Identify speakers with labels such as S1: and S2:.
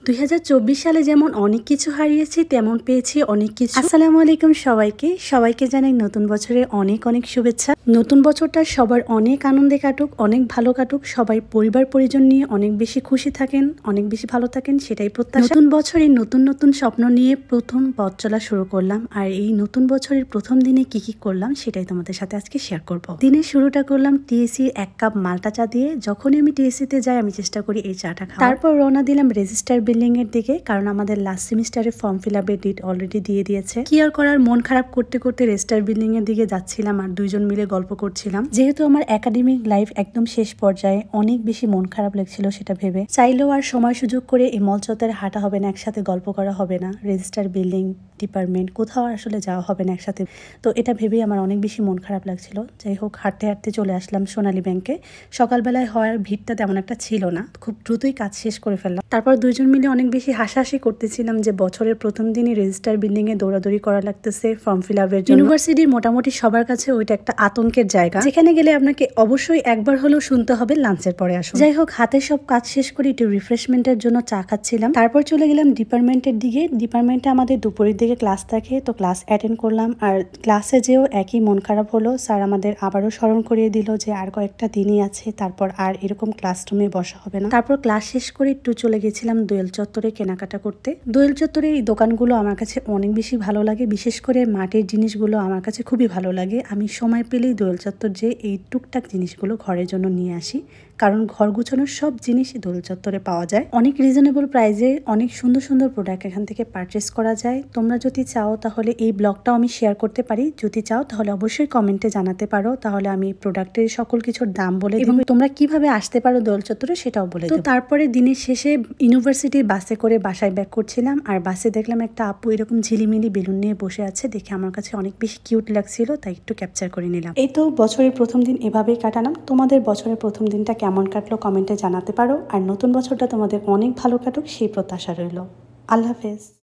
S1: 2024 সালে যেমন অনেক কিছু হারিয়েছি তেমন পেয়েছি অনেক কিছু। আসসালামু আলাইকুম সবাইকে জানাই নতুন বছরের অনেক অনেক শুভেচ্ছা। নতুন বছরটা সবার অনেক আনন্দে কাটুক, অনেক ভালো কাটুক, সবাই পরিবার পরিজন নিয়ে অনেক বেশি খুশি থাকেন, অনেক বেশি ভালো থাকেন, সেটাই প্রত্যাশা। নতুন বছরে নতুন নতুন স্বপ্ন নিয়ে প্রথম পথ চলা শুরু করলাম, আর এই নতুন বছরের প্রথম দিনে কি কি করলাম সেটাই তোমাদের সাথে আজকে শেয়ার করব। দিনের শুরুটা করলাম টিএসসি 1 কাপ মাল্টা চা দিয়ে। যখনই আমি টিএসসিতে যাই আমি চেষ্টা করি এই চাটা খাওয়ার। তারপর রওনা দিলাম রেজিস্টার বিল্ডিং এর দিকে, কারণ আমাদের লাস্ট সেমিস্টারে ফর্ম ফিল আপের ডেট অলরেডি দিয়ে দিয়েছে। কি আর করার, মন খারাপ করতে করতে রেজিস্টার বিল্ডিং এর দিকে যাচ্ছিলাম আর দুইজন মিলে গল্প করছিলাম। যেহেতু আমার একাডেমিক লাইফ একদম শেষ পর্যায়ে, অনেক বেশি মন খারাপ লাগছিল সেটা ভেবে। চাইলেও আর সময় সুযোগ করে এই মল চত্বরে হাঁটা হবে না, একসাথে গল্প করা হবে না, রেজিস্টার বিল্ডিং ডিপার্টমেন্ট কোথাও আসলে যাওয়া হবে না একসাথে। তো এটা ভেবেই আমার অনেক বেশি মন খারাপ লাগছিল। যাই হোক, হাঁটতে হাঁটতে চলে আসলাম সোনালী ব্যাংকে। সকালবেলায় হওয়ার ভিড়টা তেমন একটা ছিল না, খুব দ্রুতই কাজ শেষ করে ফেললাম। তারপর দুইজন মিলে অনেক বেশি হাসাহাসি করতেছিলাম যে বছরের প্রথম দিনই রেজিস্টার বিল্ডিং এ দৌড়াদৌড়ি করা লাগতেছে ফর্ম ফিল আপের জন্য। ইউনিভার্সিটির মোটামুটি সবার কাছে ওইটা একটা আতঙ্কের জায়গা, যেখানে গেলে আপনাকে অবশ্যই একবার হলেও শুনতে হবে লাঞ্চের পরে আসুন। যাই হোক, হাতের সব কাজ শেষ করে একটু রিফ্রেশমেন্টের জন্য চা খাচ্ছিলাম। তারপর চলে গেলাম ডিপার্টমেন্টের দিকে। ডিপার্টমেন্টে আমাদের দুপুরের দিকে ক্লাস থাকে, তো ক্লাস অ্যাটেন্ড করলাম। আর ক্লাসে যেও একই মন খারাপ হলো। স্যার আমাদের আবারও স্মরণ করিয়ে দিল যে আর কয়েকটা দিনই আছে, তারপর আর এরকম ক্লাসরুমে বসা হবে না। তারপর ক্লাস শেষ করে একটু চলে গেছিলাম দোয়েল চত্বরে কেনাকাটা করতে। দোয়েল চত্বরে এই দোকানগুলো আমার কাছে অনেক বেশি ভালো লাগে, বিশেষ করে মাটির জিনিসগুলো আমার কাছে খুবই ভালো লাগে। আমি সময় পেলেই দোয়েল চত্বর যে এই টুকটাক জিনিসগুলো ঘরের জন্য নিয়ে আসি, কারণ ঘর গুছানোর সব জিনিসই দোয়েল চত্বরে পাওয়া যায়। অনেক রিজনেবল প্রাইসে অনেক সুন্দর সুন্দর প্রোডাক্ট এখান থেকে পারচেস করা যায়। তোমরা যদি চাও তাহলে এই ব্লগটাও আমি শেয়ার করতে পারি। যদি চাও তাহলে অবশ্যই কমেন্টে জানাতে পারো, তাহলে আমি প্রোডাক্টের সকল কিছুর দাম বলে এবং তোমরা কিভাবে আসতে পারো দোয়েল চত্বরে সেটাও বলে দেব। তো তারপরে দিনের শেষে ইউনিভার্সিটির বাসে করে বাসায় ব্যাক করছিলাম, আর বাসে দেখলাম একটা আপু এরকম ঝিলিমিলি বেলুন নিয়ে বসে আছে। দেখে আমার কাছে অনেক বেশি কিউট লাগছিল, তাই একটু ক্যাপচার করে নিলাম। এই তো বছরের প্রথম দিন এভাবেই কাটালাম। তোমাদের বছরের প্রথম দিনটা কেমন কাটলো কমেন্টে জানাতে পারো, আর নতুন বছরটা তোমাদের অনেক ভালো কাটুক সেই প্রত্যাশা রইল। আল্লাহ হাফেজ।